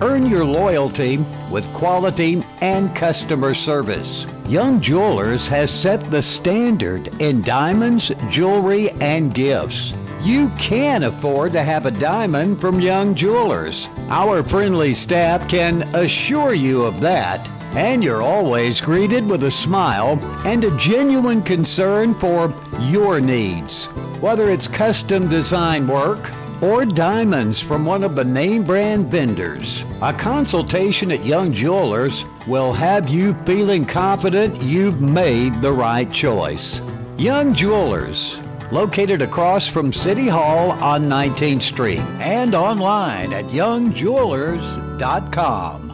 Earn your loyalty with quality and customer service. Young Jewelers has set the standard in diamonds, jewelry, and gifts. You can afford to have a diamond from Young Jewelers. Our friendly staff can assure you of that. And you're always greeted with a smile and a genuine concern for your needs. Whether it's custom design work or diamonds from one of the name brand vendors, a consultation at Young Jewelers will have you feeling confident you've made the right choice. Young Jewelers, located across from City Hall on 19th Street and online at youngjewelers.com.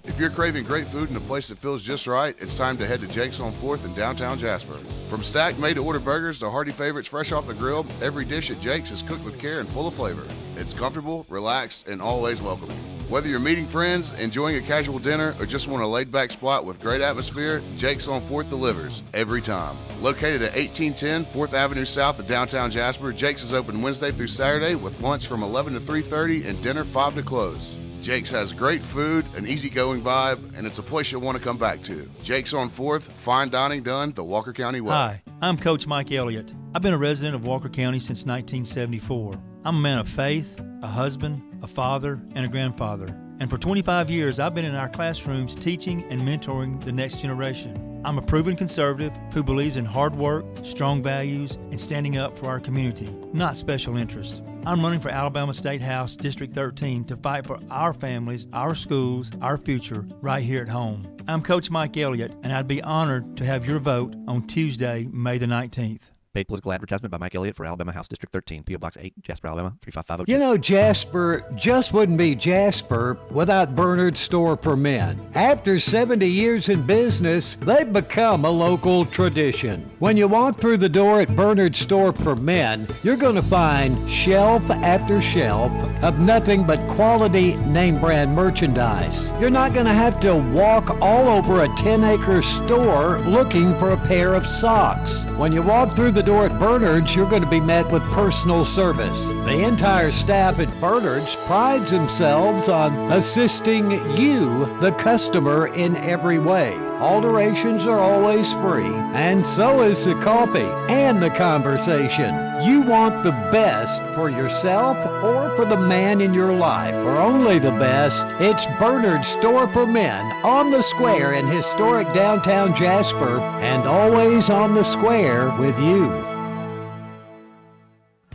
If you're craving great food in a place that feels just right, it's time to head to Jake's on 4th in downtown Jasper. From stacked made-to-order burgers to hearty favorites fresh off the grill, every dish at Jake's is cooked with care and full of flavor. It's comfortable, relaxed, and always welcoming. Whether you're meeting friends, enjoying a casual dinner, or just want a laid-back spot with great atmosphere, Jake's on 4th delivers every time. Located at 1810 4th Avenue South of downtown Jasper, Jake's is open Wednesday through Saturday with lunch from 11 to 3:30 and dinner 5 to close. Jake's has great food, an easygoing vibe, and it's a place you'll want to come back to. Jake's on 4th, fine dining done the Walker County way. Hi, I'm Coach Mike Elliott. I've been a resident of Walker County since 1974. I'm a man of faith, a husband, a father, and a grandfather. And for 25 years, I've been in our classrooms teaching and mentoring the next generation. I'm a proven conservative who believes in hard work, strong values, and standing up for our community, not special interest. I'm running for Alabama State House District 13 to fight for our families, our schools, our future right here at home. I'm Coach Mike Elliott, and I'd be honored to have your vote on Tuesday, May the 19th. Paid political advertisement by Mike Elliott for Alabama House District 13, P.O. Box 8, Jasper, Alabama, 35502. You know, Jasper just wouldn't be Jasper without Bernard's Store for Men. After 70 years in business, they've become a local tradition. When you walk through the door at Bernard's Store for Men, you're going to find shelf after shelf of nothing but quality name brand merchandise. You're not going to have to walk all over a 10-acre store looking for a pair of socks. When you walk through the door at Bernard's, you're going to be met with personal service. The entire staff at Bernard's prides themselves on assisting you, the customer, in every way. Alterations are always free, and so is the coffee and the conversation. You want the best for yourself or for the man in your life, or only the best. It's Bernard's Store for Men on the square in historic downtown Jasper, and always on the square with you.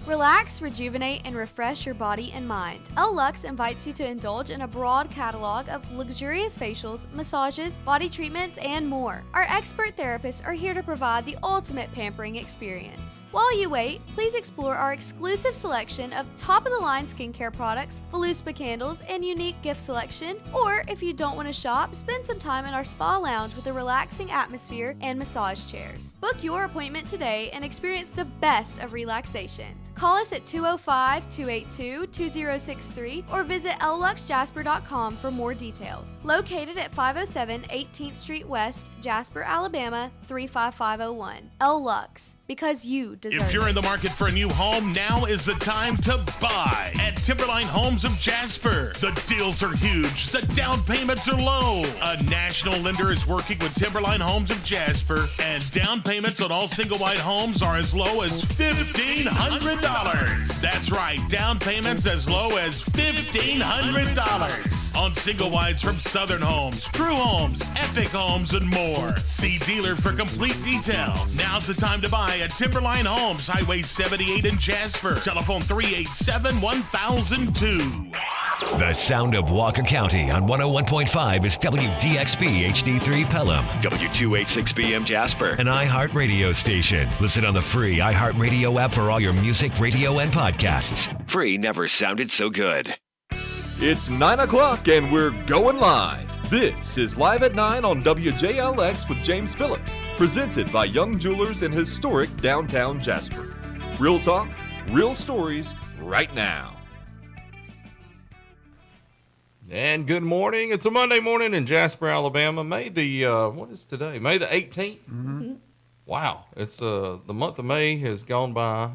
Relax, rejuvenate, and refresh your body and mind. El Lux invites you to indulge in a broad catalog of luxurious facials, massages, body treatments, and more. Our expert therapists are here to provide the ultimate pampering experience. While you wait, please explore our exclusive selection of top-of-the-line skincare products, Voluspa candles, and unique gift selection. Or, if you don't want to shop, spend some time in our spa lounge with a relaxing atmosphere and massage chairs. Book your appointment today and experience the best of relaxation. Call us at 205-282-2063 or visit lluxjasper.com for more details. Located at 507 18th Street West, Jasper, Alabama, 35501. El Lux, because you deserve it. If you're in the market for a new home, now is the time to buy at Timberline Homes of Jasper. The deals are huge. The down payments are low. A national lender is working with Timberline Homes of Jasper, and down payments on all single-wide homes are as low as $1,500. That's right, down payments as low as $1,500 on single wides from Southern Homes, True Homes, Epic Homes, and more. See dealer for complete details. Now's the time to buy at Timberline Homes, Highway 78 in Jasper. Telephone 387-1002. The sound of Walker County on 101.5 is WDXB HD3 Pelham, W286BM Jasper, an iHeartRadio station. Listen on the free iHeartRadio app for all your music, radio, and podcasts. Free never sounded so good. It's 9 o'clock and we're going live. This is Live at 9 on WJLX with James Phillips, presented by Young Jewelers in historic downtown Jasper. Real talk, real stories, right now. And good morning. It's a Monday morning in Jasper, Alabama. May the, what is today? May the 18th? Mm-hmm. Wow. It's, the month of May has gone by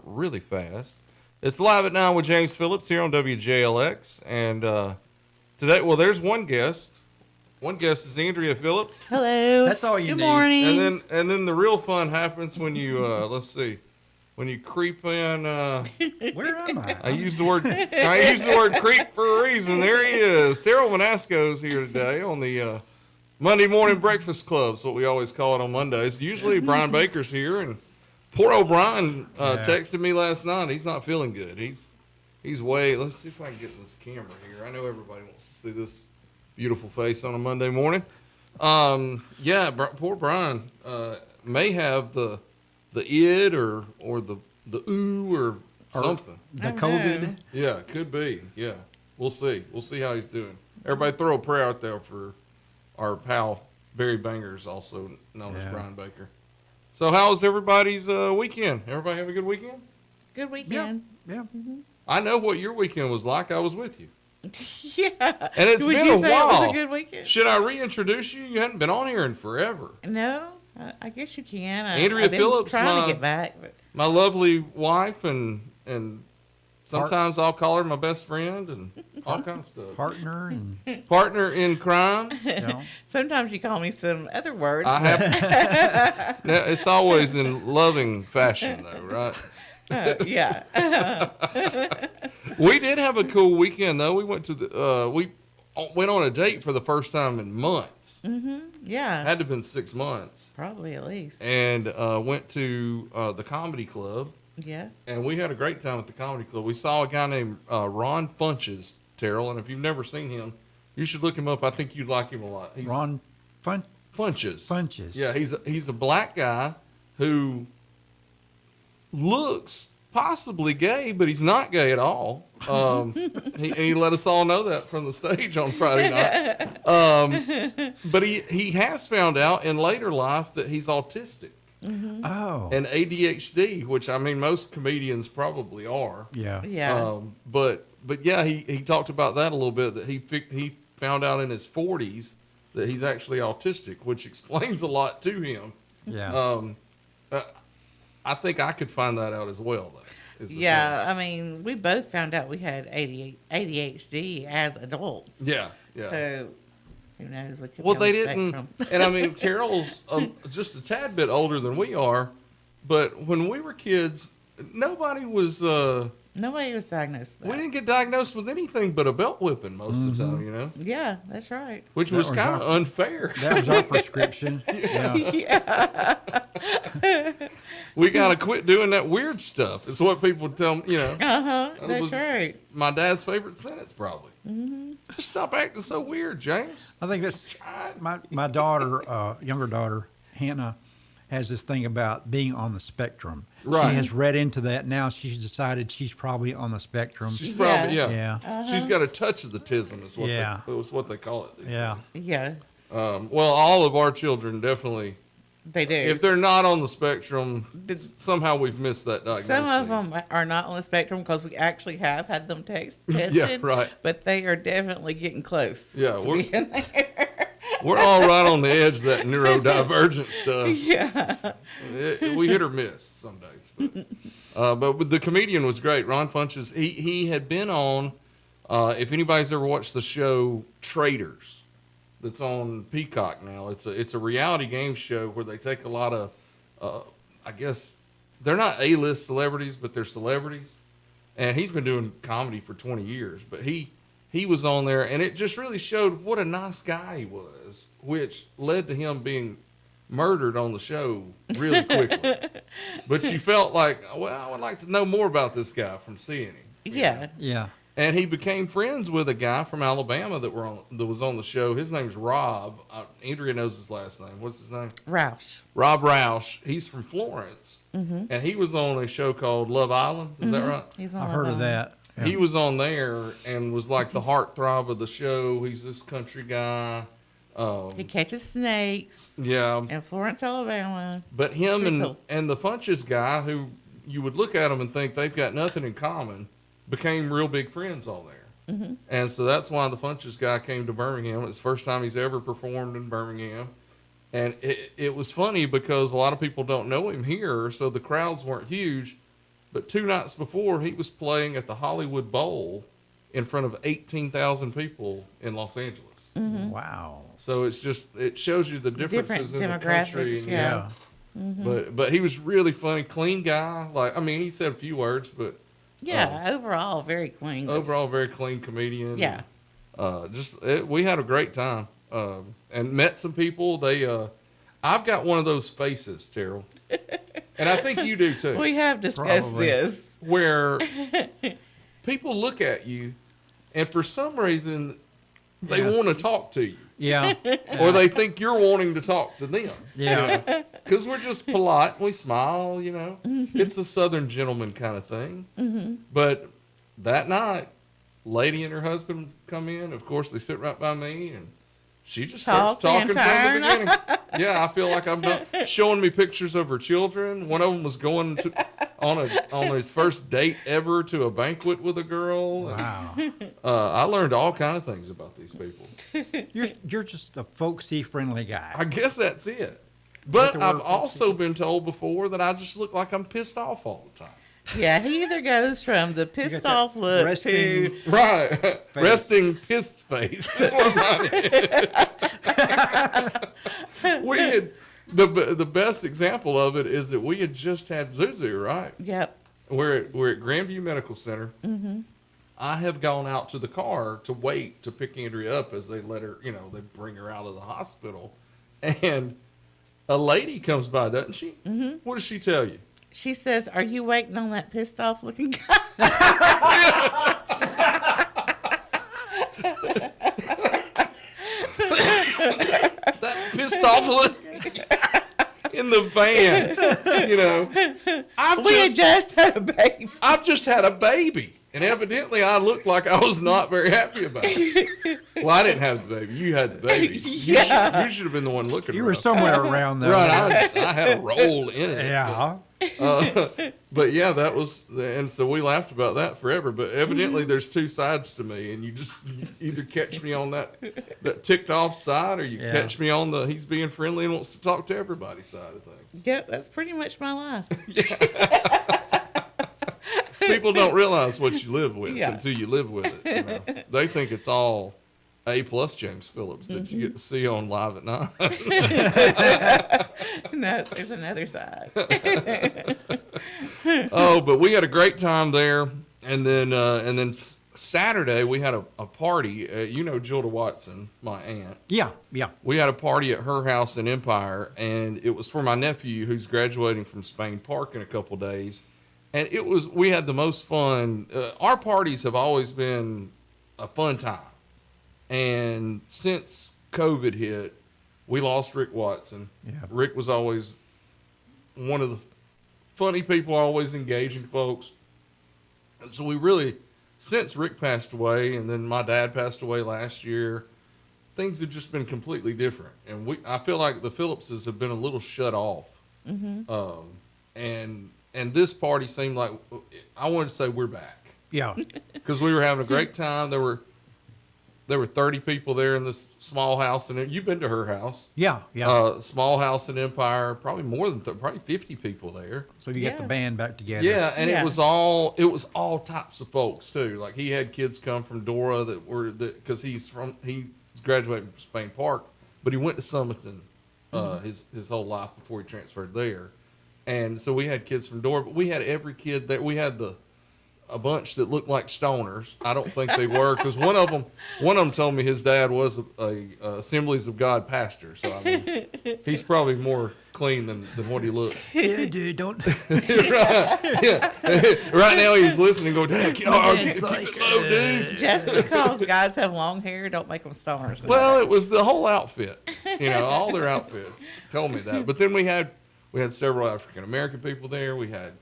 really fast. It's Live at 9 with James Phillips here on WJLX. And today, well, there's one guest. One guest is Andrea Phillips. Hello. That's all you Good need. morning. And then the real fun happens when you, let's see, when you creep in. Where am I? I use the word creep for a reason. There he is. Terrell Manasco's here today on the Monday Morning Breakfast Club. That's what we always call it on Mondays. Usually Brian Baker's here, and poor O'Brien texted me last night. He's not feeling good. He's way. Let's see if I can get this camera here. I know everybody wants to see this beautiful face on a Monday morning. Poor Brian may have the id or the ooh or something. The COVID. Yeah, could be. Yeah, we'll see. We'll see how he's doing. Everybody, throw a prayer out there for our pal Barry Bangers, also known as Brian Baker. So, how was everybody's weekend? Everybody have a good weekend? Good weekend. Yeah. I know what your weekend was like. I was with you. Yeah. And it's Would been you a say while. It was a good weekend? Should I reintroduce you? You hadn't been on here in forever. No, I guess you can. Andrea I've been Phillips, trying to get back. But. My lovely wife, and sometimes I'll call her my best friend and all kinds of stuff. Partner in crime. Sometimes you call me some other words. I have. Now, it's always in loving fashion, though, right? Yeah. We did have a cool weekend, though. We went to we went on a date for the first time in months. Yeah. Had to have been 6 months. Probably at least. And went to the comedy club. Yeah. And we had a great time at the comedy club. We saw a guy named Ron Funches, Terrell, and if you've never seen him, you should look him up. I think you'd like him a lot. Ron Funches. Funches. Yeah, he's a black guy who looks possibly gay, but he's not gay at all. He let us all know that from the stage on Friday night. But he has found out in later life that he's autistic. Oh. And ADHD, which I mean most comedians probably are. Yeah. Yeah. But yeah, he talked about that a little bit, that he found out in his 40s that he's actually autistic, which explains a lot to him. Yeah. I think I could find that out as well, though. Yeah, I mean, we both found out we had ADHD as adults. Yeah. So, who knows? We could Well, be on they the didn't. spectrum. And I mean, Terrell's just a tad bit older than we are, but when we were kids, nobody was. Nobody was diagnosed with We that. didn't get diagnosed with anything but a belt whipping most of the time, you know? Yeah, that's right. Which was kind of unfair. That was our prescription. Yeah. We got to quit doing that weird stuff. It's what people tell me, you know. That's was right. My dad's favorite sentence, probably. Just stop acting so weird, James. I think that's my daughter, younger daughter, Hannah, has this thing about being on the spectrum. Right. She has read into that. Now she's decided she's probably on the spectrum. She's probably, Yeah. She's got a touch of the tism, is what, Yeah. was what they call it. Yeah. Yeah, Well, all of our children definitely, they do. if they're not on the spectrum, somehow we've missed that diagnosis. Some of them are not on the spectrum because we actually have had them tested. Yeah, right. But they are definitely getting close. Yeah, to being there. We're all right on the edge of that neurodivergent stuff. Yeah. We hit or miss some days. But the comedian was great. Ron Funches, he had been on, if anybody's ever watched the show Traitors, that's on Peacock now. It's a reality game show where they take a lot of, I guess, they're not A-list celebrities, but they're celebrities. And he's been doing comedy for 20 years. But he was on there, and it just really showed what a nice guy he was, which led to him being murdered on the show really quickly. But you felt like, well, I would like to know more about this guy from seeing him. Yeah. Yeah. And he became friends with a guy from Alabama that was on the show. His name's Rob. Andrea knows his last name. What's his name? Roush. Rob Roush. He's from Florence. And he was on a show called Love Island. Is that right? He's on I've heard of that. Yeah. He was on there and was like the heartthrob of the show. He's this country guy. He catches snakes Yeah. in Florence, Alabama. But him Pretty cool. and the Funches guy, who you would look at them and think they've got nothing in common, became real big friends on there. And so that's why the Funches guy came to Birmingham. It's the first time he's ever performed in Birmingham. And it was funny because a lot of people don't know him here, so the crowds weren't huge. But 2 nights before, he was playing at the Hollywood Bowl in front of 18,000 people in Los Angeles. Wow. So it shows you the differences in the country. Demographics, yeah. But he was really funny, clean guy. Like, I mean, he said a few words, but overall very clean. overall very clean comedian. Yeah. We had a great time, and met some people. I've got one of those faces, Terrell, and I think you do too. We have discussed Probably. this. Where people look at you, and for some reason, they Yeah. want to talk to you. Yeah. Or they think you're wanting to talk to them. Yeah. Because we're just polite. We smile, you know. It's a Southern gentleman kind of thing. But that night, lady and her husband come in. Of course, they sit right by me, and she just starts talking from the beginning. Yeah, I feel like I'm not showing me pictures of her children. One of them was going on his first date ever to a banquet with a girl. Wow. I learned all kind of things about these people. You're just a folksy, friendly guy. I guess that's it. But the I've word also been told before that I just look like I'm pissed off all the time. Yeah, he either goes from the pissed that off look resting- to Right. Resting pissed face. That's what mine is. We had the best example of it is that we had just had Zuzu, right? yep. We're at Grandview Medical Center. I have gone out to the car to wait to pick Andrea up as they let her, they bring her out of the hospital. And a lady comes by, doesn't she? What does she tell you? She says, "Are you waiting on that pissed off looking guy?" That pissed off look in the van. We had just had a baby. I've just had a baby. And evidently I looked like I was not very happy about it. Well, I didn't have the baby. You had the baby. Yeah. You should have been the one looking You were rough. somewhere around there. Right, I had a role in it. Yeah. But yeah, that was, and so we laughed about that forever. But evidently, there's two sides to me, and you either catch me on that ticked off side, or you Yeah. catch me on the he's being friendly and wants to talk to everybody side of things. Yep, that's pretty much my life. People don't realize what you live with Yeah. until you live with it. They think it's all A+ James Phillips that you get to see on Live at 9. No, there's another side. Oh, but we had a great time there, and then Saturday we had a party. Gilda Watson, my aunt. Yeah. Yeah. We had a party at her house in Empire, and it was for my nephew who's graduating from Spain Park in a couple days. And we had the most fun. Our parties have always been a fun time. And since COVID hit, we lost Rick Watson. Yeah. Rick was always one of the funny people, always engaging folks. And so we really, since Rick passed away, and then my dad passed away last year, things have just been completely different. And I feel like the Phillipses have been a little shut off. And this party seemed like, I wanted to say we're back. Yeah. Because we were having a great time. There were 30 people there in this small house, and you've been to her house. Yeah. Yeah. Small house in Empire, probably more than probably 50 people there. So you get the band back together. Yeah, and Yeah. it was all types of folks too. Like he had kids come from Dora because he's graduating from Spain Park, but he went to Summerton his whole life before he transferred there. And so we had kids from Dora, but we had every kid that we had a bunch that looked like stoners. I don't think they were, because one of them told me his dad was a Assemblies of God pastor. So I mean, he's probably more clean than what he looked. Yeah, dude. Don't. Right, yeah. Right now he's listening, going, "Dad, keep it low, dude." Just because guys have long hair, don't make them stoners. Well, it was the whole outfit. All their outfits told me that. But then we had several African American people there. We had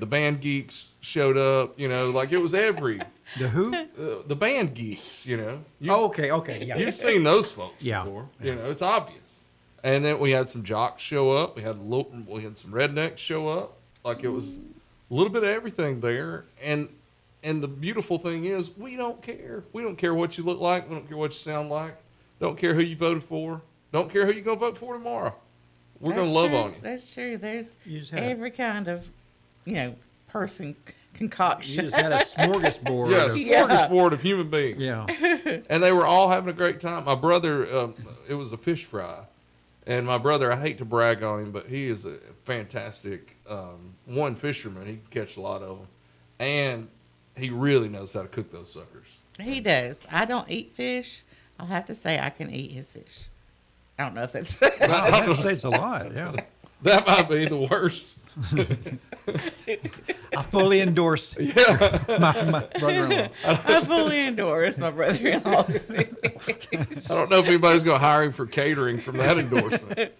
the band geeks showed up. Like it was every The who? the band geeks. Okay. Yeah. You've seen those folks Yeah. before. It's obvious. And then we had some jocks show up. We had some rednecks show up. Like it was a little bit of everything there. And the beautiful thing is, we don't care. We don't care what you look like. We don't care what you sound like. Don't care who you voted for. Don't care who you're going to vote for tomorrow. We're going to love on you. That's true. There's You just had every kind of person You concoction. just had a smorgasbord. Yeah, of- smorgasbord of human beings. Yeah. And they were all having a great time. My brother, it was a fish fry. And my brother, I hate to brag on him, but he is a fantastic one fisherman. He can catch a lot of them. And he really knows how to cook those suckers. He does. I don't eat fish. I'll have to say I can eat his fish. I don't know if that's. That says a lot. Yeah. That might be the worst. I fully endorse my brother-in-law. I fully endorse my brother-in-law's food. I don't know if anybody's going to hire him for catering from that endorsement.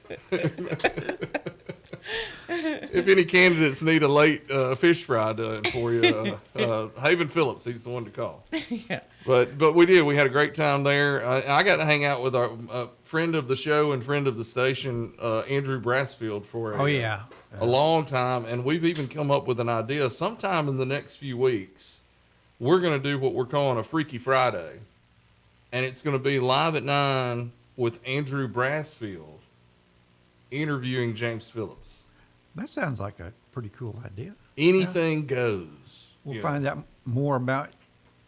If any candidates need a late fish fry done for you, James Phillips, he's the one to call. Yeah. But we did. We had a great time there. I got to hang out with our friend of the show and friend of the station, Andrew Brassfield, for a long time. And we've even come up with an idea. Sometime in the next few weeks, we're going to do what we're calling a Freaky Friday. And it's going to be live at 9 with Andrew Brassfield interviewing James Phillips. That sounds like a pretty cool idea. Anything goes. We'll find out more about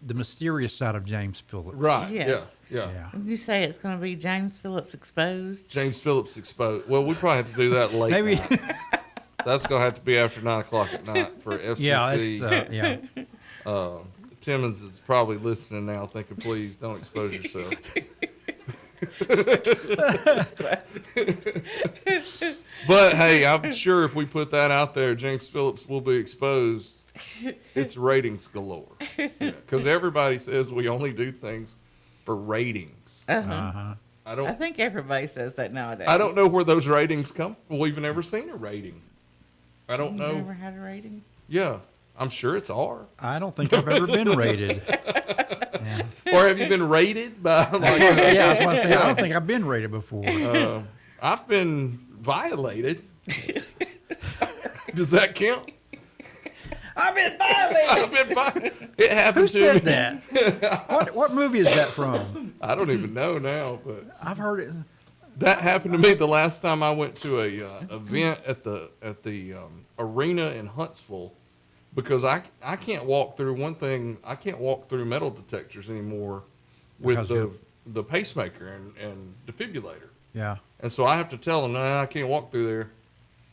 the mysterious side of James Phillips. Right. Yes. Yeah. Did you say it's going to be James Phillips exposed? James Phillips exposed. Well, we probably have to do that late. Maybe. Night. That's going to have to be after 9 o'clock at night for FCC. Yeah. Timmons is probably listening now thinking, please don't expose yourself. But hey, I'm sure if we put that out there, James Phillips will be exposed. It's ratings galore. Because everybody says we only do things for ratings. Uh-huh. I think everybody says that nowadays. I don't know where those ratings come from. We've never seen a rating. I don't know. Never had a rating? Yeah. I'm sure it's R. I don't think I've ever been rated. Or have you been rated by? Like, yeah, I was going to say, I don't think I've been rated before. I've been violated. Does that count? I've been violated. It happened Who to me. said that? What movie is that from? I don't even know now, but I've heard it. that happened to me the last time I went to a event at the arena in Huntsville, because I can't walk through one thing. I can't walk through metal detectors anymore with the pacemaker and defibrillator. Yeah. And so I have to tell them, no, I can't walk through there.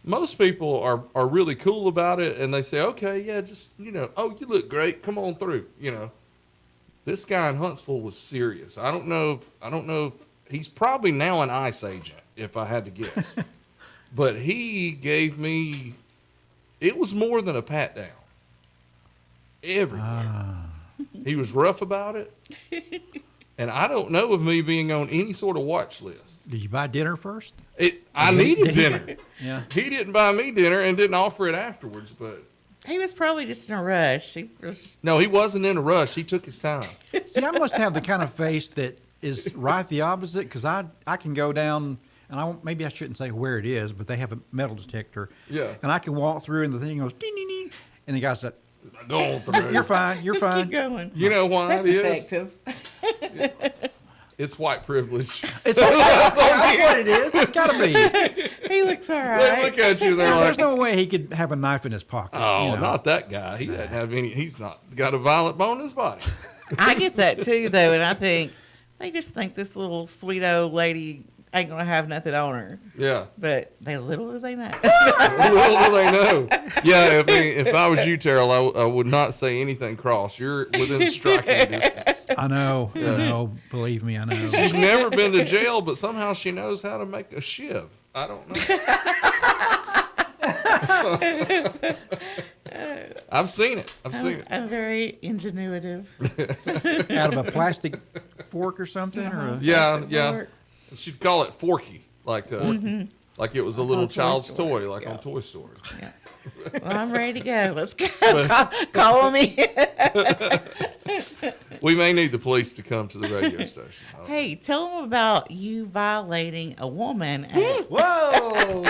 Most people are really cool about it, and they say, okay, yeah, just, oh, you look great. Come on through, This guy in Huntsville was serious. I don't know if he's probably now an ICE agent, if I had to guess. But he gave me, it was more than a pat down. Everywhere. He was rough about it. And I don't know of me being on any sort of watch list. Did you buy dinner first? I needed dinner. Yeah. He didn't buy me dinner and didn't offer it afterwards, but He was probably just in a rush. no, he wasn't in a rush. He took his time. See, I must have the kind of face that is right the opposite, because I can go down, and maybe I shouldn't say where it is, but they have a metal detector. Yeah. And I can walk through, and the thing goes, ding, ding, ding, and the guy said, Go on through. you're fine, you're Just fine. keep going. You know why That's it is? effective. It's white privilege. It's that's what it is. It's got to be. He looks all They right. look at you, they're like, There's no way he could have a knife in his pocket. oh, not that guy. He doesn't have any. He's not got a violent bone in his body. I get that too, though, and I think they just think this little sweet old lady ain't gonna have nothing on her. Yeah. But little do they know. Little do they know. Yeah, if I was you, Terrell, I would not say anything cross. You're within striking distance. I know. Believe me, I know. She's never been to jail, but somehow she knows how to make a shiv. I don't know. I've seen it. I'm very ingenuitive. Out of a plastic fork or something, or Yeah. She'd call it Forky, like like it was a little Toy child's Story. toy, like on Toy Story. Yeah. Well, I'm ready to go. Let's go. Call me. We may need the police to come to the radio station. Hey, tell them about you violating a woman at, Whoa!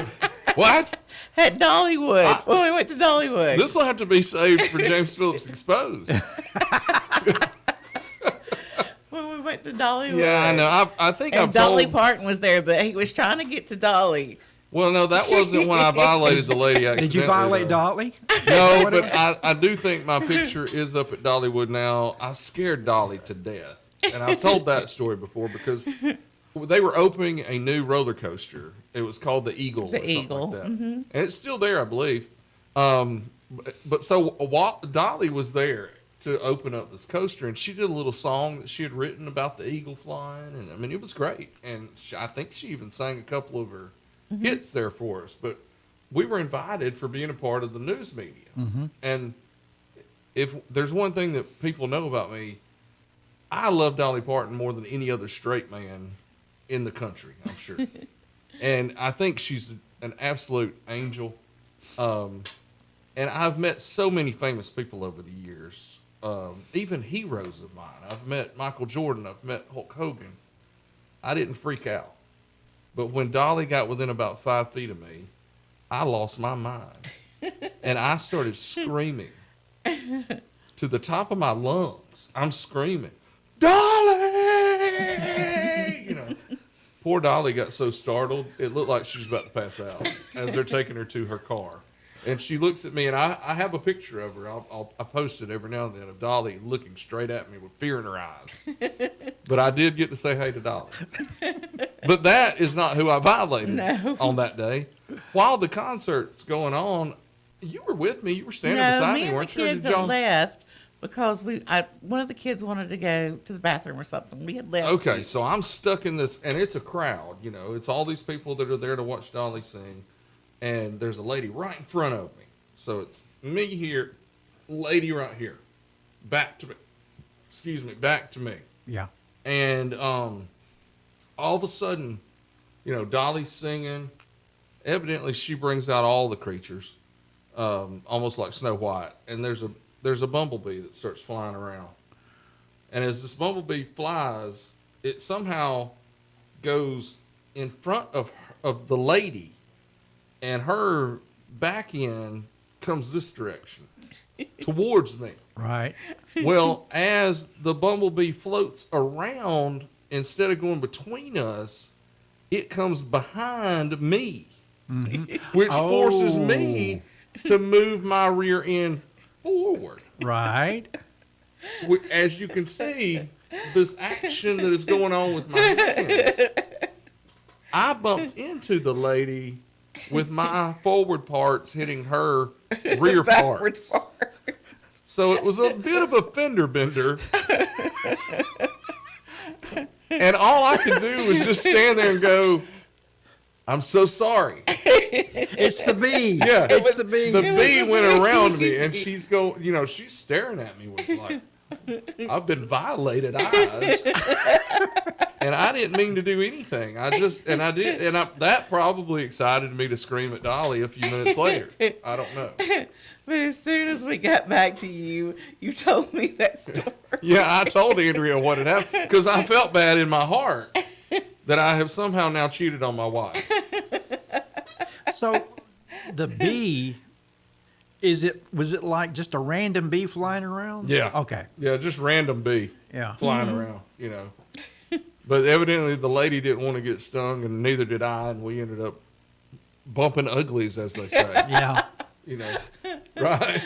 What? at Dollywood when we went to Dollywood. This will have to be saved for James Phillips Exposed. When we went to Dollywood. Yeah, I know. I think And I've Dolly told. Parton was there, but he was trying to get to Dolly. Well, no, that wasn't when I violated the lady accidentally. Did you violate though. Dolly? No, but I do think my picture is up at Dollywood now. I scared Dolly to death. And I've told that story before because they were opening a new roller coaster. It was called the Eagle. The Eagle. Like that. And it's still there, I believe. But so Dolly was there to open up this coaster, and she did a little song that she had written about the eagle flying. And I mean, it was great. And I think she even sang a couple of her hits there for us. But we were invited for being a part of the news media. And if there's one thing that people know about me, I love Dolly Parton more than any other straight man in the country, I'm sure. And I think she's an absolute angel. And I've met so many famous people over the years, even heroes of mine. I've met Michael Jordan. I've met Hulk Hogan. I didn't freak out. But when Dolly got within about 5 feet of me, I lost my mind. And I started screaming to the top of my lungs. I'm screaming, Dolly! You know, poor Dolly got so startled, it looked like she was about to pass out as they're taking her to her car. And she looks at me, and I have a picture of her. I post it every now and then of Dolly looking straight at me with fear in her eyes. But I did get to say hey to Dolly. But that is not who I violated on that day. While the concert's going on, you were with me. You were standing beside me, weren't you? Me and the kids had left because one of the kids wanted to go to the bathroom or something. We had left. Okay, so I'm stuck in this, and it's a crowd. You know, it's all these people that are there to watch Dolly sing. And there's a lady right in front of me. So it's me here, lady right here. Back to me. Back to me. Yeah. And all of a sudden, you know, Dolly's singing. Evidently, she brings out all the creatures, almost like Snow White. And there's a bumblebee that starts flying around. And as this bumblebee flies, it somehow goes in front of the lady. And her back end comes this direction, towards me. Right. Well, as the bumblebee floats around, instead of going between us, it comes behind me, which forces me to move my rear end forward. Right. As you can see, this action that is going on with my hands. I bumped into the lady with my forward parts hitting her rear parts. So it was a bit of a fender bender. And all I could do was just stand there and go, I'm so sorry. It's the bee. Yeah. It's the bee. The bee went around me, and she's staring at me with like, I've been violated eyes. And I didn't mean to do anything. That probably excited me to scream at Dolly a few minutes later. I don't know. But as soon as we got back to you, you told me that story. Yeah, I told Andrea what had happened because I felt bad in my heart that I have somehow now cheated on my wife. So the bee, was it like just a random bee flying around? Yeah. Okay. Yeah, just random bee flying around, you know. But evidently the lady didn't want to get stung, and neither did I, and we ended up bumping uglies, as they say. Yeah. You know, right?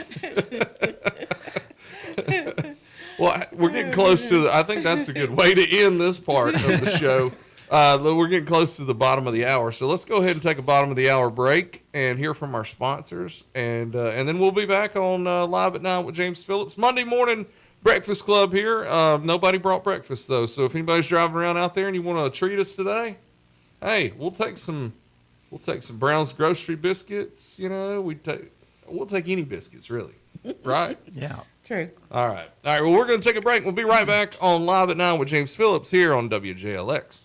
Well, we're getting close to I think that's a good way to end this part of the show. We're getting close to the bottom of the hour, so let's go ahead and take a bottom of the hour break and hear from our sponsors, and then we'll be back on Live at 9 with James Phillips. Monday morning breakfast club here. Nobody brought breakfast though, so if anybody's driving around out there and you want to treat us today, hey, we'll take some Brown's Grocery biscuits. You know, we'll take any biscuits really, right? Yeah. True. All right. Well, we're going to take a break. We'll be right back on Live at 9 with James Phillips here on WJLX.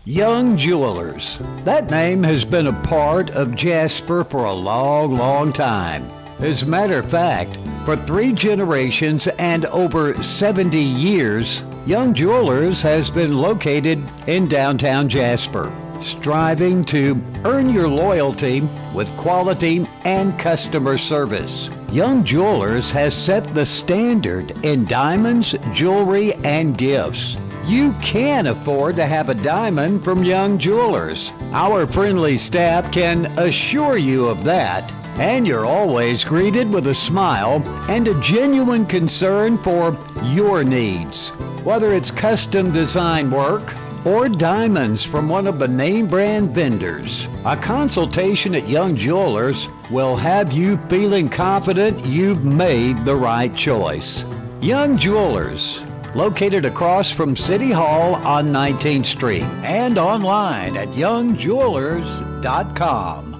Young Jewelers. That name has been a part of Jasper for a long, long time. As a matter of fact, for 3 generations and over 70 years, Young Jewelers has been located in downtown Jasper, striving to earn your loyalty with quality and customer service. Young Jewelers has set the standard in diamonds, jewelry, and gifts. you can afford to have a diamond from Young Jewelers. Our friendly staff can assure you of that. And you're always greeted with a smile and a genuine concern for your needs. Whether it's custom design work or diamonds from one of the name brand vendors, a consultation at Young Jewelers will have you feeling confident you've made the right choice. Young Jewelers, located across from City Hall on 19th Street and online at youngjewelers.com.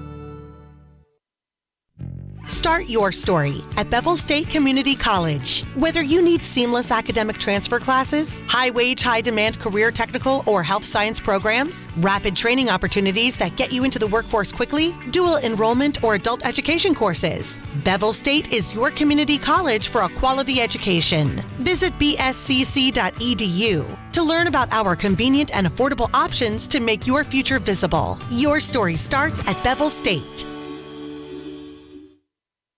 Start your story at Bevel State Community College. Whether you need seamless academic transfer classes, high-wage, high-demand career technical or health science programs, rapid training opportunities that get you into the workforce quickly, dual enrollment or adult education courses, Bevel State is your community college for a quality education. Visit bscc.edu to learn about our convenient and affordable options to make your future visible. Your story starts at Bevel State.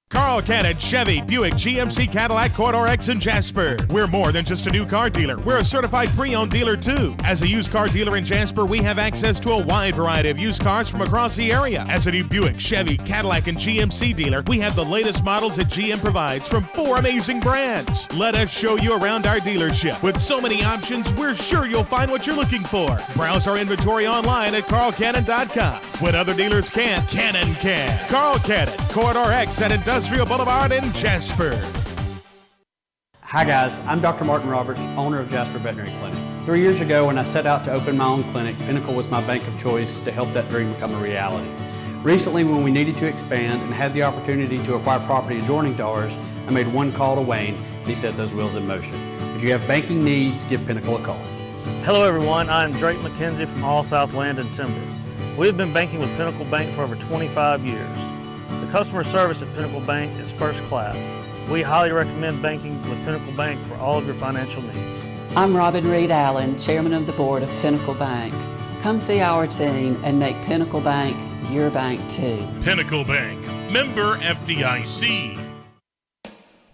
Carl Cannon, Chevy, Buick, GMC, Cadillac, Corridor X, and Jasper. We're more than just a new car dealer. We're a certified pre-owned dealer, too. As a used car dealer in Jasper, we have access to a wide variety of used cars from across the area. As a new Buick, Chevy, Cadillac, and GMC dealer, we have the latest models that GM provides from 4 amazing brands. Let us show you around our dealership. With so many options, we're sure you'll find what you're looking for. Browse our inventory online at carlcannon.com. When other dealers can't, Cannon can. Carl Cannon, Corridor X at Industrial Boulevard in Jasper. Hi guys, I'm Dr. Martin Roberts, owner of Jasper Veterinary Clinic. 3 years ago when I set out to open my own clinic, Pinnacle was my bank of choice to help that dream become a reality. Recently when we needed to expand and had the opportunity to acquire property adjoining to ours, I made one call to Wayne and he set those wheels in motion. If you have banking needs, give Pinnacle a call. Hello everyone, I'm Drake McKenzie from All South Land and Timber. We have been banking with Pinnacle Bank for over 25 years. The customer service at Pinnacle Bank is first class. We highly recommend banking with Pinnacle Bank for all of your financial needs. I'm Robin Reed Allen, Chairman of the Board of Pinnacle Bank. Come see our team and make Pinnacle Bank your bank too. Pinnacle Bank, member FDIC.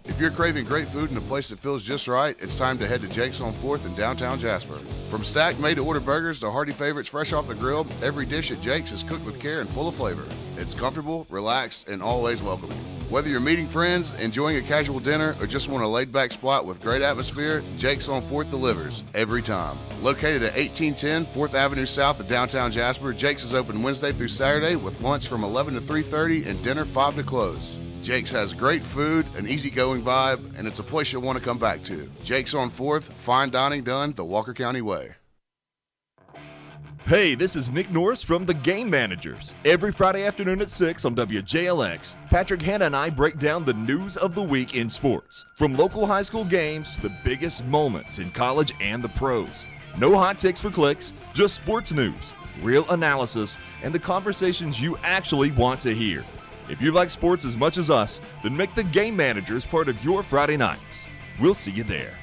If you're craving great food in a place that feels just right, it's time to head to Jake's on 4th in downtown Jasper. From stacked made-to-order burgers to hearty favorites fresh off the grill, every dish at Jake's is cooked with care and full of flavor. It's comfortable, relaxed, and always welcoming. Whether you're meeting friends, enjoying a casual dinner, or just want a laid-back spot with great atmosphere, Jake's on 4th delivers every time. Located at 1810 4th Avenue South of downtown Jasper, Jake's is open Wednesday through Saturday with lunch from 11 to 3:30 and dinner 5 to close. Jake's has great food, an easygoing vibe, and it's a place you'll want to come back to. Jake's on 4th, fine dining done the Walker County way. Hey, this is Nick Norris from The Game Managers. Every Friday afternoon at 6 on WJLX, Patrick Hanna and I break down the news of the week in sports. From local high school games to the biggest moments in college and the pros. No hot takes for clicks, just sports news, real analysis, and the conversations you actually want to hear. If you like sports as much as us, then make The Game Managers part of your Friday nights. We'll see you there.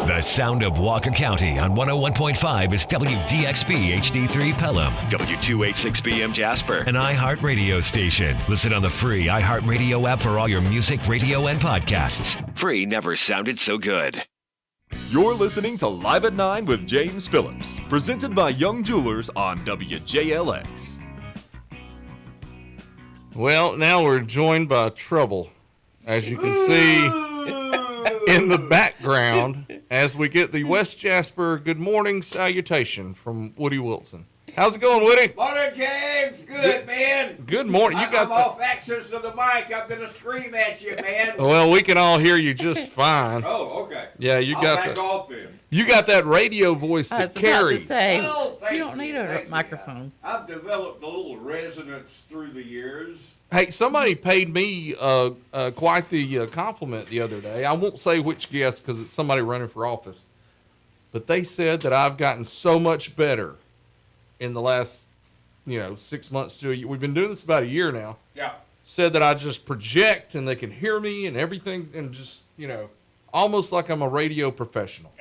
The sound of Walker County on 101.5 is WDXB HD3 Pelham, W286BM Jasper, an iHeart radio station. Listen on the free iHeart radio app for all your music, radio, and podcasts. Free never sounded so good. You're listening to Live at 9 with James Phillips, presented by Young Jewelers on WJLX. Well, now we're joined by trouble, as you can see in the background, as we get the West Jasper good morning salutation from Woody Wilson. How's it going, Woody? Morning, James. Good, man. Good morning. I'm off access to the mic. I'm gonna scream at you, man. Well, we can all hear you just fine. Oh, okay. Yeah, you got back that. Off then. You got that radio voice I that was about to carries. say, Well, you don't need a microphone. I've developed a little resonance through the years. Hey, somebody paid me quite the compliment the other day. I won't say which guest because it's somebody running for office. But they said that I've gotten so much better in the last, 6 months to a year. We've been doing this about a year now. Yeah. Said that I just project and they can hear me and everything and just, almost like I'm a radio professional.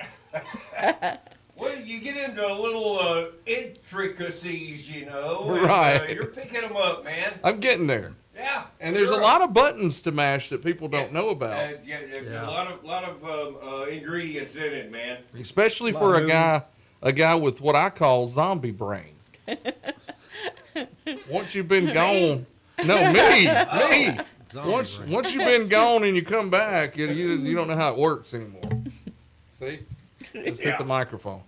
What do you get into a little intricacies, you know. And, Right. you're picking them up, man. I'm getting there. Yeah. And there's a lot of buttons to mash that people don't know about. Yeah, there's a lot of ingredients in it, man. Especially for a guy with what I call zombie brain. Once you've been gone, me. Once you've been gone and you come back, you don't know how it works anymore. See, just hit the microphone.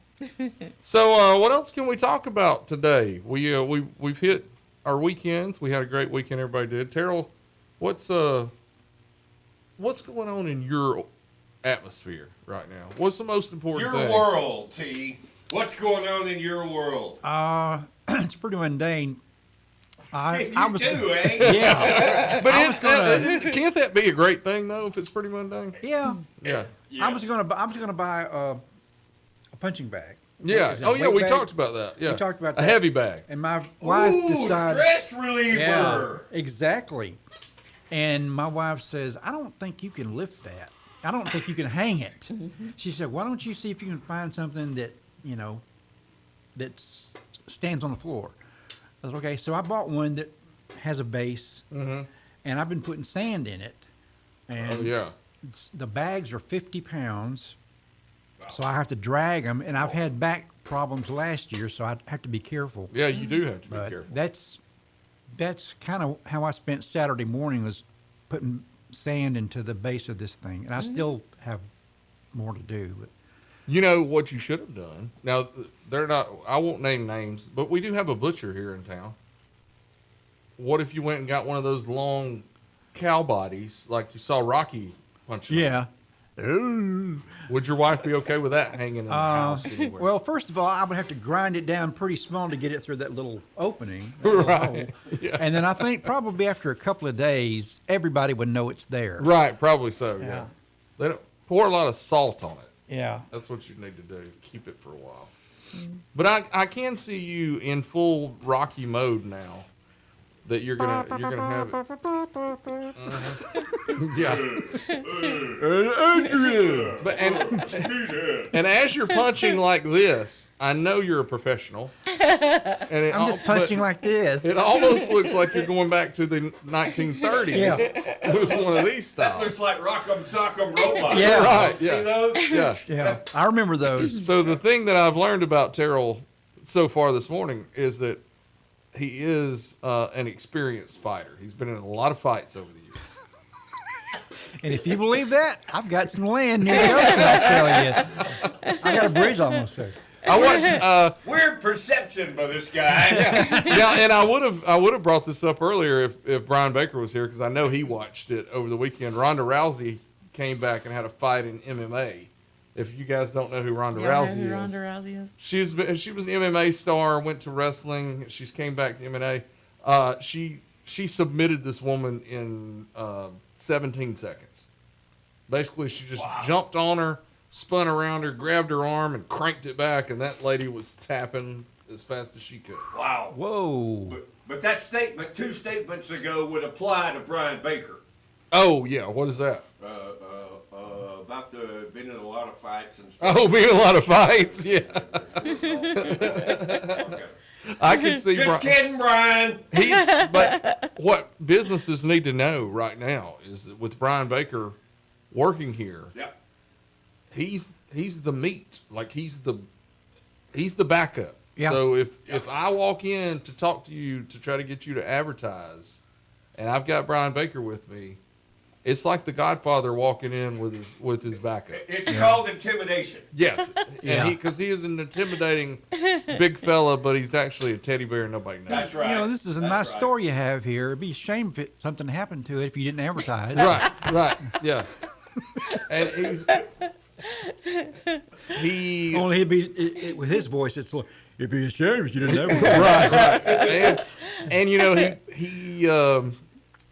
So what else can we talk about today? We've hit our weekends. We had a great weekend. Everybody did. Terrell, what's going on in your atmosphere right now? What's the most important thing? Your world, T. What's going on in your world? It's pretty mundane. I was too, eh? Yeah. But can't that be a great thing though if it's pretty mundane? Yeah. Yeah. Yes. I was gonna buy a punching bag. Yeah. Is it a Oh yeah, weight we bag? talked about that. Yeah. We talked about a that. heavy bag. And my wife decided stress reliever. Yeah, exactly. And my wife says, I don't think you can lift that. I don't think you can hang it. She said, why don't you see if you can find something that, that stands on the floor. I said, okay. So I bought one that has a base, and I've been putting sand in it. And the bags are 50 pounds, so I have to drag them. And I've had back problems last year, so I have to be careful. Yeah, you do have to be careful. That's kind of how I spent Saturday morning, was putting sand into the base of this thing. And I still have more to do. But. You know what you should have done? Now, they're not, I won't name names, but we do have a butcher here in town. What if you went and got one of those long cow bodies like you saw Rocky punching? Yeah. Ooh. Would your wife be okay with that hanging in the house anywhere? Well, first of all, I would have to grind it down pretty small to get it through that little opening. Right. Yeah. And then I think probably after a couple of days, everybody would know it's there. Right, probably so, yeah. They don't pour a lot of salt on it. Yeah. That's what you need to do. Keep it for a while. But I can see you in full Rocky mode now. That you're gonna have it. Yeah. But and as you're punching like this, I know you're a professional. And I'm just punching like this. It almost looks like you're going back to the 1930s with one of these styles. That looks like Rock'em Sock'em Robot. Yeah. Right. See Yeah. those? Yeah. I remember those. So the thing that I've learned about Terrell so far this morning is that he is an experienced fighter. He's been in a lot of fights over the years. And if you believe that, I've got some land near the ocean, I'll tell you. I got a bridge almost there. I watched weird perception by this guy. Yeah, and I would have brought this up earlier if Brian Baker was here, because I know he watched it over the weekend. Ronda Rousey came back and had a fight in MMA. If you guys don't know who Ronda Rousey is, she was an MMA star, went to wrestling. She's came back to MMA. She submitted this woman in 17 seconds. Basically, she just jumped on her, spun around her, grabbed her arm, and cranked it back, and that lady was tapping as fast as she could. Wow. Whoa. But that statement 2 statements ago would apply to Brian Baker. Oh, yeah. What is that? About the been in a lot of fights and stuff. Oh, being a lot of fights, yeah. Okay. I can see. Just kidding, Brian. But what businesses need to know right now is that with Brian Baker working here, he's the meat. Like he's the backup. Yeah. So if I walk in to talk to you to try to get you to advertise, and I've got Brian Baker with me, it's like the Godfather walking in with his backup. It's called intimidation. Yes, because he is an intimidating big fella, but he's actually a teddy bear. Nobody knows. That's right. This is a nice story you have here. It'd be a shame if something happened to it if you didn't advertise. Right, yeah. And only he'd be with his voice. It's like, it'd be a shame if you didn't advertise. right. And he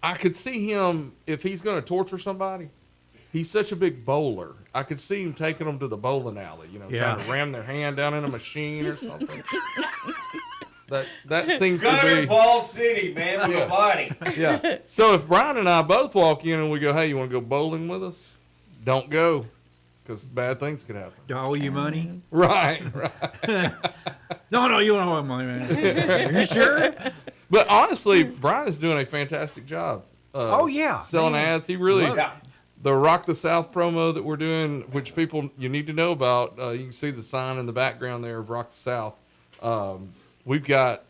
I could see him, if he's going to torture somebody, he's such a big bowler. I could see him taking them to the bowling alley, trying to ram their hand down in a machine or something. That seems to be Ball City, man, with a body. Yeah. So if Brian and I both walk in and we go, hey, you want to go bowling with us? Don't go. because bad things could happen. Do I owe you money? Right. No, you don't owe money, man. Are you sure? But honestly, Brian is doing a fantastic job. Oh, yeah. Selling Man. ads. He really, Love it. the Rock the South promo that we're doing, which people, you need to know about. You can see the sign in the background there of Rock the South. We've got,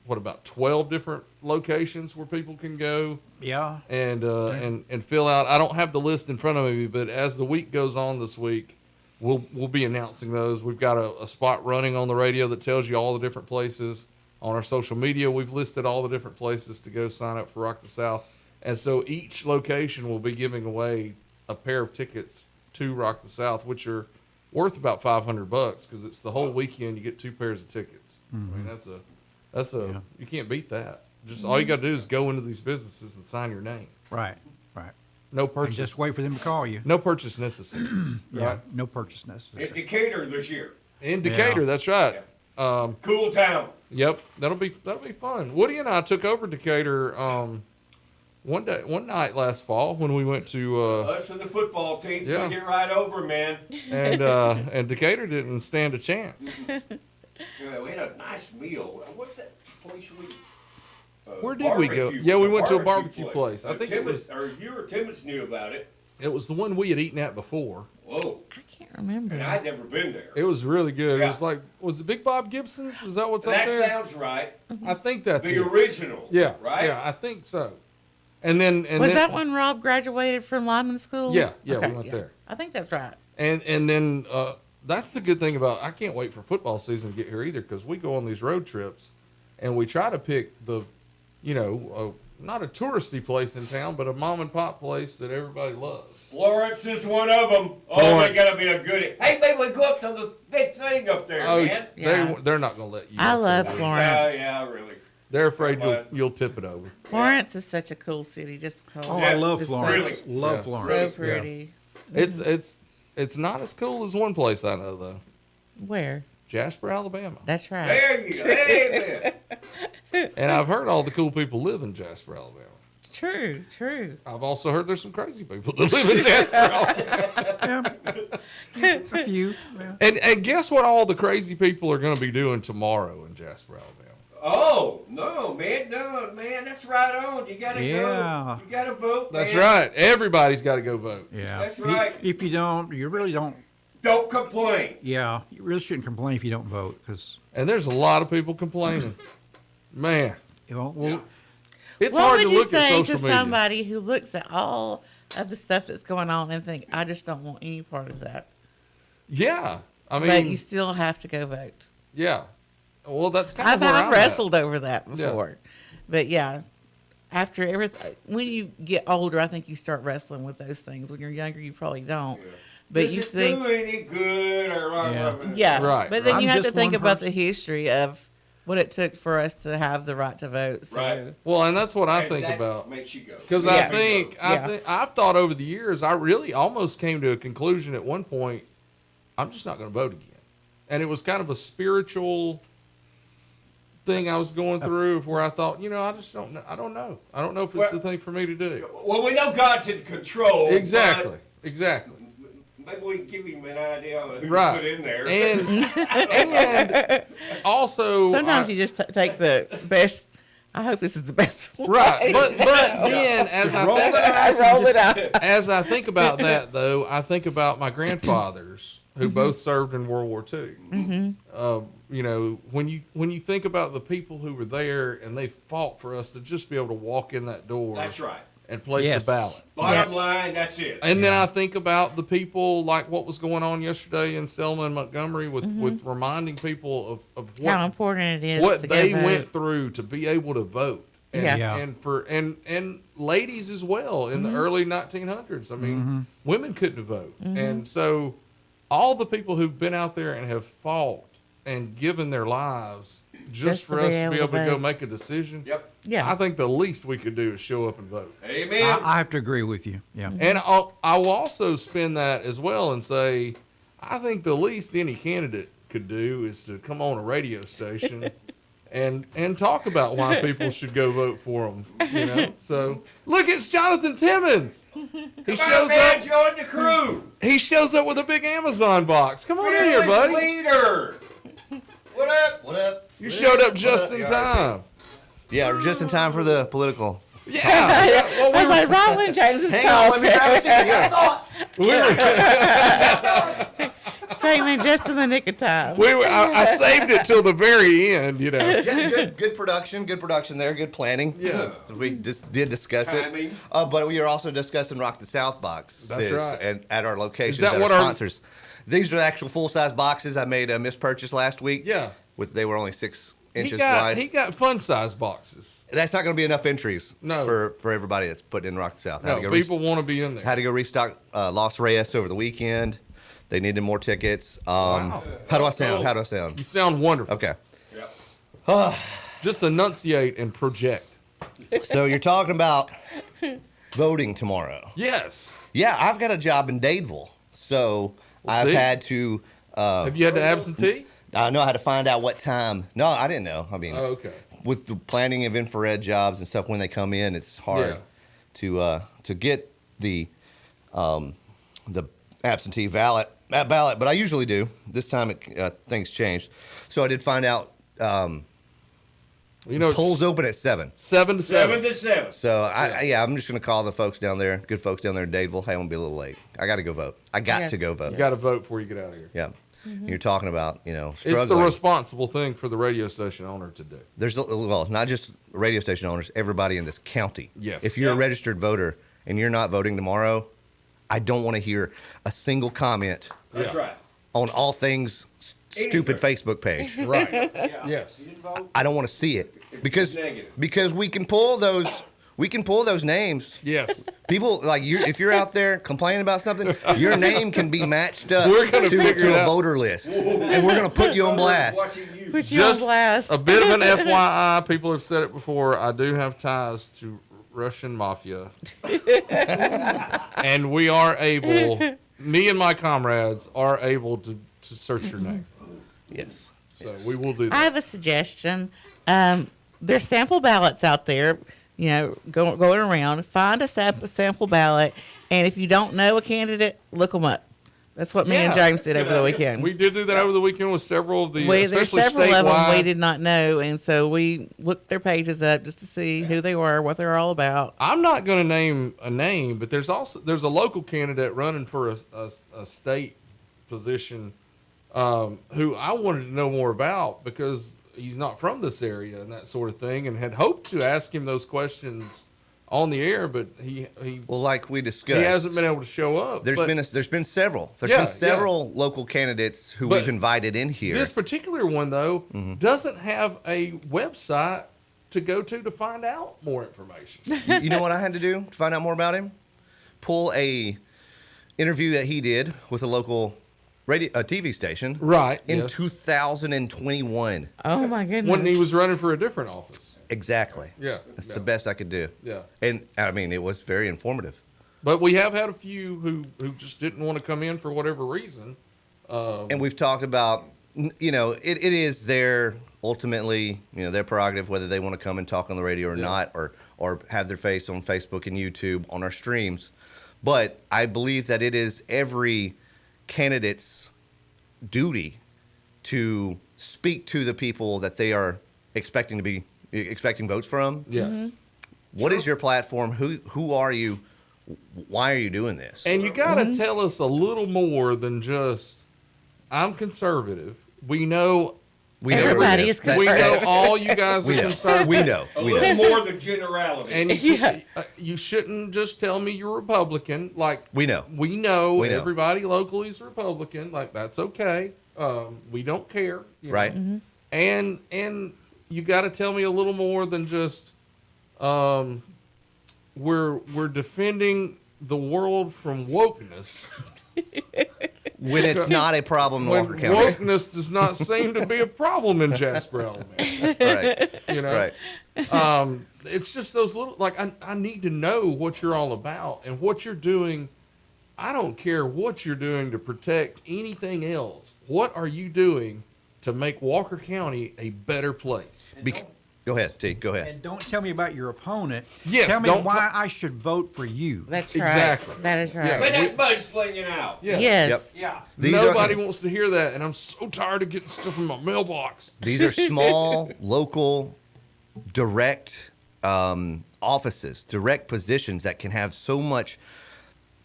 about 12 different locations where people can go. Yeah. And fill out. I don't have the list in front of me, but as the week goes on this week, we'll be announcing those. We've got a spot running on the radio that tells you all the different places. On our social media, we've listed all the different places to go sign up for Rock the South. And so each location will be giving away a pair of tickets to Rock the South, which are worth about $500 because it's the whole weekend. You get 2 pairs of tickets. I mean, that's you can't beat that. Just all you got to do is go into these businesses and sign your name. Right. No purchase. And just wait for them to call you. No purchase necessary. Yeah, right? no purchase necessary. In Decatur this year. In Decatur, that's right. Cool town. Yep, that'll be fun. Woody and I took over Decatur one night last fall when we went to Us and the football team yeah. took it right over, man. and Decatur didn't stand a chance. Yeah, we had a nice meal. What's that place we? Where did we go? Yeah, we went to a barbecue place. I think Timmons, or you or Timmons knew about it. It was the one we had eaten at before. Whoa. I can't remember. And I'd never been there. It was really good. Yeah. It was was it Big Bob Gibson's? Is that what's up That there? sounds right. I think that's the it. original. Yeah, right. Yeah, I think so. And then was that when Rob graduated from lineman school? Yeah, Okay, we went there. I think that's right. And then that's the good thing about, I can't wait for football season to get here either, because we go on these road trips and we try to pick the, not a touristy place in town, but a mom and pop place that everybody loves. Florence is one of them. Oh, they gotta be a goodie. Hey, maybe we go up to the big thing up there, man. They're not gonna let you. I love Florence. Yeah, really. They're afraid you'll tip it over. Florence is such a cool city. Just because I love Florence. So, Love Florence. So pretty. Yeah. It's not as cool as one place I know though. Where? Jasper, Alabama. That's right. There you go. Amen. And I've heard all the cool people live in Jasper, Alabama. True. I've also heard there's some crazy people that live in Jasper, Alabama. A few. Yeah. And guess what all the crazy people are going to be doing tomorrow in Jasper, Alabama? Oh, no, man, that's right on. You gotta go. You gotta vote, That's man. right. Everybody's got to go vote. Yeah. That's right. If you don't, you really don't. Don't complain. Yeah, you really shouldn't complain if you don't vote, And there's a lot of people complaining. Man. Well, it's what hard would to you look at say social to media. somebody who looks at all of the stuff that's going on and think, I just don't want any part of that? Yeah. I mean, but you still have to go vote. Yeah. Well, that's kind of where I've I'm wrestled at. over that before. But yeah, after everything, when you get older, I think you start wrestling with those things. When you're younger, you probably don't. But Does you it think, do any good or yeah, Right. But then I'm you have just to think one about the history of what it took for us to have the right to vote. So. Right. Well, and that's what I And think that about. makes you go. Because Yeah. I think I've thought over the years, I really almost came to a conclusion at one point, I'm just not going to vote again. And it was kind of a spiritual thing I was going through where I thought, I just don't know. I don't know. I don't know if it's the thing for me to do. Well, we know God's in control. Exactly. but Exactly. Maybe we can give him an idea of who Right. to put in there. And also, Sometimes you just take the best. I hope this is the best one. Right, but then as I think about that though, I think about my grandfathers who both served in World War II. When you think about the people who were there and they fought for us to just be able to walk in that door. That's right. And place the ballot. Bottom line, that's it. And then I think about the people like what was going on yesterday in Selma and Montgomery with reminding people of what, How important it is what to they go went vote. through to be able to vote. And, Yeah. and ladies as well in the early 1900s. I mean, women couldn't vote. And so all the people who've been out there and have fought and given their lives just for us to be able to go make a decision. Yep. Yeah. I think the least we could do is show up and vote. Amen. I have to agree with you. Yeah. And I will also spin that as well and say, I think the least any candidate could do is to come on a radio station and talk about why people should go vote for them. So look, it's Jonathan Timmons. He shows man, up. join the crew. He shows up with a big Amazon box. Come on in here, buddy. Leader. What up? What up? You showed up just in time. Yeah, we're just in time for the political. Yeah. I was like, right when James is Hang on, let me grab a seat. Came in just in the nick of time. I saved it till the very end, you know. Yeah, good production there, good planning. Yeah. We just did discuss it. But we are also discussing Rock the South boxes. That's right. And at our locations, Is that at what our our- sponsors. These are actual full-size boxes. I made a mispurchase last week. Yeah. They were only 6 inches He wide. got fun size boxes. That's not going to be enough entries No. for everybody that's putting in Rock the South. No, people want to be in there. Had to go restock Los Reyes over the weekend. They needed more tickets. Wow. How do I sound? How do I sound? You sound wonderful. Okay. Just enunciate and project. So you're talking about voting tomorrow. Yes. Yeah, I've got a job in Dadeville. So I've see. had to... Have you had to absentee? I know I had to find out what time. No, I didn't know. I mean, okay. With the planning of infrared jobs and stuff, when they come in, it's hard to get the absentee ballot. But I usually do. This time things changed, so I did find out. Polls open at 7. 7 to 7. 7 to 7. So I'm just gonna call the folks down there, good folks down there in Dadeville. Hey, I'm gonna be a little late. I got to go vote. I got to go vote. You got to vote before you get out of here. Yeah. You're talking about, struggling. It's the responsible thing for the radio station owner to do. There's, not just radio station owners, everybody in this county. Yes. If you're a registered voter and you're not voting tomorrow, I don't want to hear a single comment. That's right. On all things stupid Facebook page. Right. Yes. I don't want to see it because we can pull those names. Yes. People like you. If you're out there complaining about something, your name can be matched up We're gonna figure it to a out. voter list, and we're gonna put you on blast. Put you on Just blast. a bit of an FYI. People have said it before. I do have ties to Russian mafia, and we are able. Me and my comrades are able to search your name. Yes. So we will do that. I have a suggestion. There's sample ballots out there, going around. Find a sample ballot, and if you don't know a candidate, look them up. That's what me and James did over the weekend. We did do that over the weekend with several of the, There's especially several statewide. of them we did not know, and so we looked their pages up just to see who they were, what they're all about. I'm not going to name a name, but there's a local candidate running for a state position who I wanted to know more about because he's not from this area and that sort of thing, and had hoped to ask him those questions on the air, but he like we discussed, he hasn't been able to show up. There's been several local candidates who we've invited in here. This particular one though doesn't have a website to go to find out more information. You know what I had to do to find out more about him? Pull a interview that he did with a local TV station, right? In Yes. 2021. Oh my goodness! When he was running for a different office. Exactly. Yeah. That's the best I could do. Yeah. And I mean, it was very informative. But we have had a few who just didn't want to come in for whatever reason. And we've talked about, it is their ultimately, their prerogative whether they want to come and talk on the radio or not, or have their face on Facebook and YouTube on our streams. But I believe that it is every candidate's duty to speak to the people that they are expecting votes from. Yes. What is your platform? Who are you? Why are you doing this? And you got to tell us a little more than just, I'm conservative. We know everybody is conservative. We know all you guys are conservative. We know. A little more than generality. And you shouldn't just tell me you're Republican. Like we know everybody locally is Republican. Like that's okay. We don't care. Right. Know? And you got to tell me a little more than just we're defending the world from wokeness. When it's not a problem in Walker County. Wokeness does not seem to be a problem in Jasper Elementary. Right. Right. It's just those little, I need to know what you're all about and what you're doing. I don't care what you're doing to protect anything else. What are you doing to make Walker County a better place? Go ahead, T. Go ahead. And don't tell me about your opponent. Yes, Tell me don't why I should vote for you. That's Exactly. right. That is right. Yeah. Quit that mudslinging out. Yeah. Yes. Yeah. Nobody wants to hear that, and I'm so tired of getting stuff in my mailbox. These are small, local, direct offices, direct positions that can have so much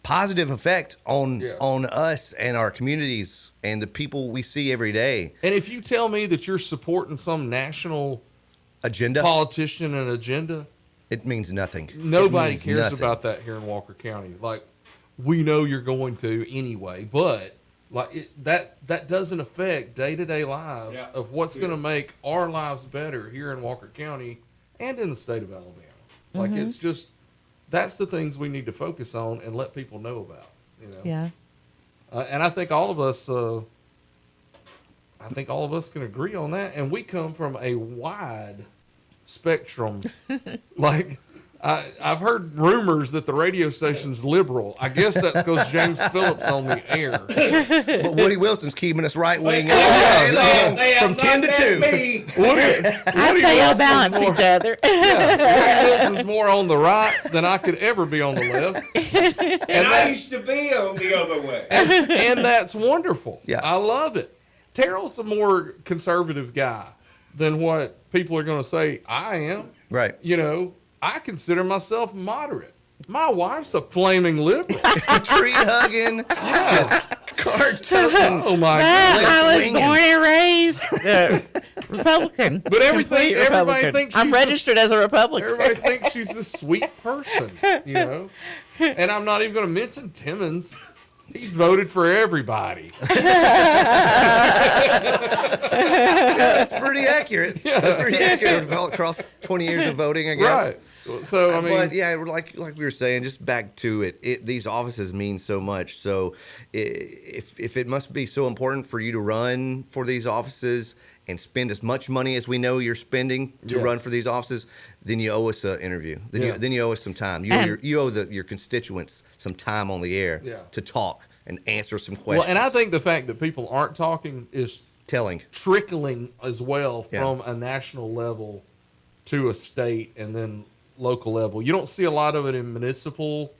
positive effect on us and our communities and the people we see every day. And if you tell me that you're supporting some national agenda, politician and agenda, it means nothing. Nobody It means cares nothing. about that here in Walker County. Like, we know you're going to anyway, but like that doesn't affect day-to-day lives of what's going to make our lives better here in Walker County and in the state of Alabama. Like, it's just, that's the things we need to focus on and let people know about. You know? Yeah. And I think all of us, can agree on that. And we come from a wide spectrum. Like, I've heard rumors that the radio station's liberal. I guess that's because James Phillips on the air. But Woody Wilson's keeping us right wing all day long from 10 to 2. I'd say y'all balance each other. Woody Wilson's more on the right than I could ever be on the left. And I used to be on the other way. And that's wonderful. Yeah. I love it. Terrell's a more conservative guy than what people are going to say I am. Right. You know, I consider myself moderate. My wife's a flaming liberal. Tree hugging, just card toting. Oh my I was God. born and raised Republican. But everybody Republican. thinks I'm she's registered as a Republican. Everybody thinks she's this sweet person, you know. And I'm not even going to mention Timmons. He's voted for everybody. That's pretty accurate. That's pretty accurate across 20 years of voting, I guess. Right. So I mean, but yeah, like we were saying, just back to it. These offices mean so much. So if it must be so important for you to run for these offices and spend as much money as we know you're spending to run for these offices, then you owe us an interview. Then you owe us some time. You owe your constituents some time on the air to talk and answer some questions. well, and I think the fact that people aren't talking is telling, trickling as well from a national level to a state and then local level. You don't see a lot of it in municipal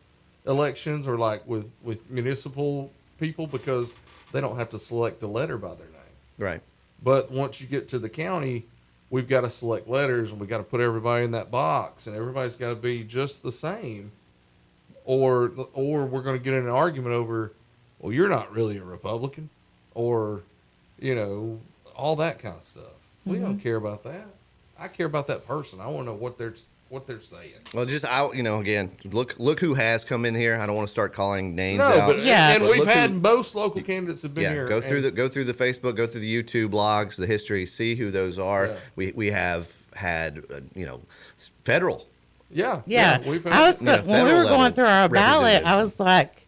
elections or like with municipal people because they don't have to select a letter by their name. Right. But once you get to the county, we've got to select letters and we got to put everybody in that box and everybody's got to be just the same, or we're going to get in an argument over, well, you're not really a Republican, or, you know, all that kind of stuff. We don't care about that. I care about that person. I want to know what they're saying. Well, just again, look who has come in here. I don't want to start calling names No, out. but and we've had most local candidates have been here. Go through the Facebook, go through the YouTube blogs, the history, see who those are. Yeah. We have had federal. Yeah. We've had, I was when we were going through our ballot, representation. I was like,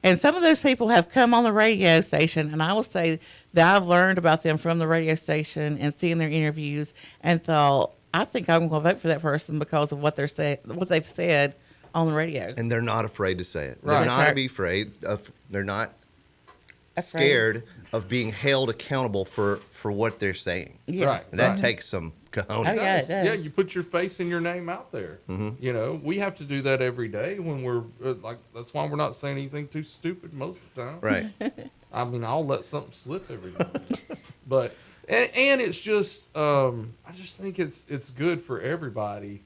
and some of those people have come on the radio station, and I will say that I've learned about them from the radio station and seeing their interviews, and thought, I think I'm going to vote for that person because of what they've said on the radio. And they're not afraid to say it. Right. They're not Right. be afraid of. They're not scared of being held accountable for what they're saying. Yeah. Right. And that Right. takes some cojones. Oh, yeah, it does. Yeah, you put your face and your name out there. Mhm. You know, we have to do that every day when we're that's why we're not saying anything too stupid most of the time. Right. I mean, I'll let something slip every now and then. But and it's just I just think it's good for everybody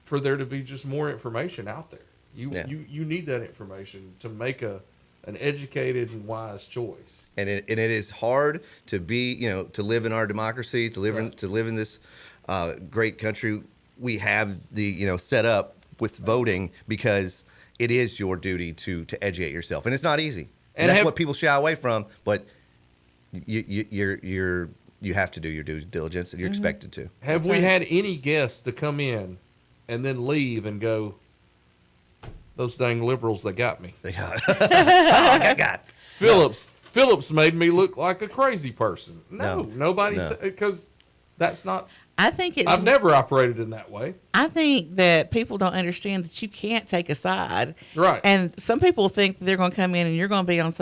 for there to be just more information out there. You need that information to make an educated and wise choice. And it is hard to be, to live in our democracy, to live in this great country we have set up with voting, because it is your duty to educate yourself, and it's not easy. And that's what people shy away from. But you have to do your due diligence, and you're expected to. Have we had any guests to come in and then leave and go, those dang liberals, they got me? They got I got Phillips made me look like a crazy person. No, nobody No. said, because that's not I think I've never operated in that way. I think that people don't understand that you can't take a side. Right. And some people think that they're going to come in and you're going to be on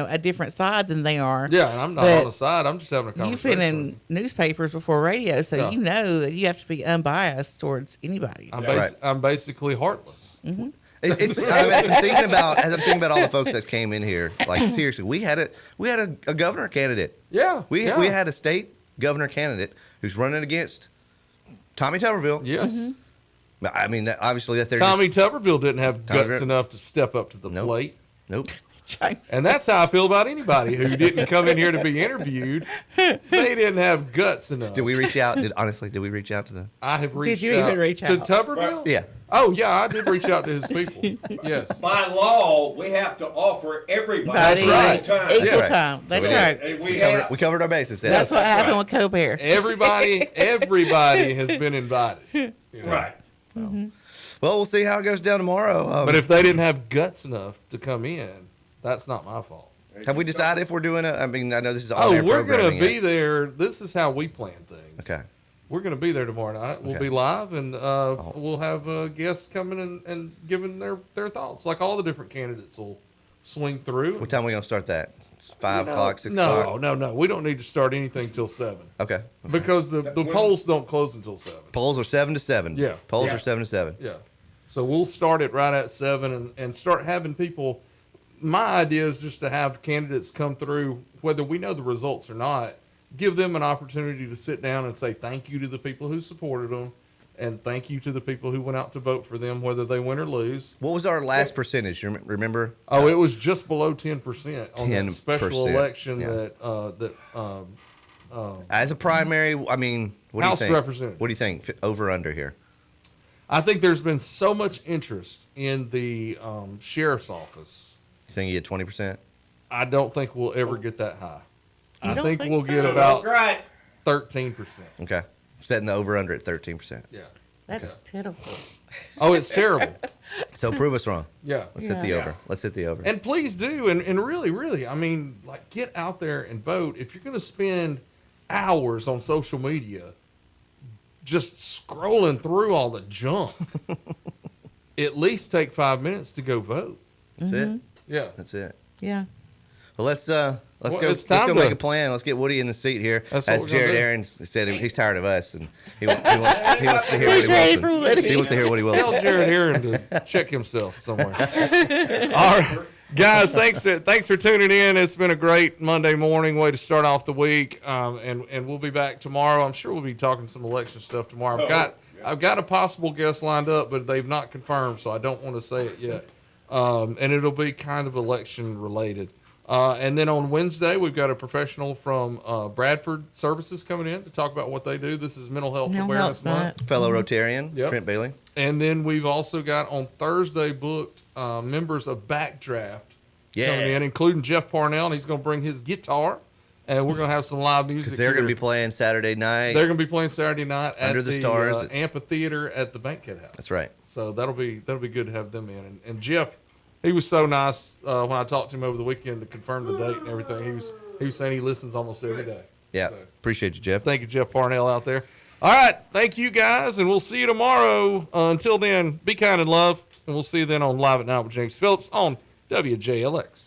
a different side than they are. Yeah, and I'm not But on the side. I'm just having a conversation. you've been in newspapers before radio, so Yeah. you know that you have to be unbiased towards anybody. I'm basically heartless. Mm-hmm. As I'm thinking about all the folks that came in here, like seriously, we had a governor candidate. Yeah. We had a state governor candidate who's running against Tommy Tuberville. Yes. I mean, obviously that they're Tommy Tuberville didn't have Tommy guts enough to step up to the plate. Nope. And that's how I feel about anybody who didn't come in here to be interviewed. They didn't have guts enough. Did we reach out? Did we reach out to them? I have reached Did you even reach to out? Tuberville? Yeah. Oh, yeah, I did reach out to his people. Yes. By law, we have to offer everybody That's right. Equal Yeah. time. That's we right. And We covered our bases. Yeah. That's what happened with Colbert. Everybody has been invited. You know? Right. Well, we'll see how it goes down tomorrow. But if they didn't have guts enough to come in, that's not my fault. Have we decided if we're doing I mean, I know this is Oh, on-air we're going programming to be yet. there. This is how we plan things. Okay. We're going to be there tomorrow night. We'll Okay. be live, and we'll have guests coming and giving their thoughts. Like all the different candidates will swing through. What time are we going to start that? 5 o'clock, 6 No, o'clock? no. We don't need to start anything till 7. Okay. Because the polls don't close until 7. Polls are 7 to 7. Yeah. Polls Yeah. are 7 to 7. Yeah. So we'll start it right at 7 and start having people. My idea is just to have candidates come through, whether we know the results or not, give them an opportunity to sit down and say thank you to the people who supported them and thank you to the people who went out to vote for them, whether they win or lose. What was our last percentage? You remember? Oh, it was just below 10% on that special 10%, election yeah. As a primary, I mean, what House do you think? representative. What do you think? Over under here? I think there's been so much interest in the sheriff's office. You think you get 20%? I don't think we'll ever get that high. You I don't think think we'll so? get about Right. 13%. Okay. Setting the over under at 13%. Yeah. That's pitiful. Oh, it's terrible. So prove us wrong. Yeah. Let's hit the over. Let's hit the over. And please do. And really, I mean, like, get out there and vote. If you're going to spend hours on social media just scrolling through all the junk, at least take 5 minutes to go vote. That's it. Yeah. That's it. Yeah. Well, let's Well, go. it's Let's time go to- make a plan. Let's get Woody in the seat here. That's what As we're gonna Jared do. Aaron said, he's tired of us, and he wants to hear He's ready for Woody Wilson. Woody. He wants to hear Woody Tell Wilson. Jared Aaron to check himself somewhere. All right. Guys, thanks for tuning in. It's been a great Monday morning way to start off the week, and we'll be back tomorrow. I'm sure we'll be talking some election stuff tomorrow. I've got a possible guest lined up, but they've not confirmed, so I don't want to say it yet. And it'll be kind of election related. And then on Wednesday, we've got a professional from Bradford Services coming in to talk about what they do. This is Mental Health Awareness Month. Fellow Rotarian, Yep. Trent Bailey. And then we've also got on Thursday booked members of Backdraft coming in, including Jeff Parnell, and he's going to bring his guitar, and we're going to have some live music. Because they're going to here. be playing Saturday night. They're going to be playing Saturday night Under at the stars amphitheater at the Bankhead House. That's right. So that'll be good to have them in. And Jeff, he was so nice when I talked to him over the weekend to confirm the date and everything. He was saying he listens almost every day. Yeah. So, Appreciate you, Jeff. thank you, Jeff Parnell out there. All right, thank you guys, and we'll see you tomorrow. Until then, be kind and love, and we'll see you then on Live at Night with James Phillips on WJLX.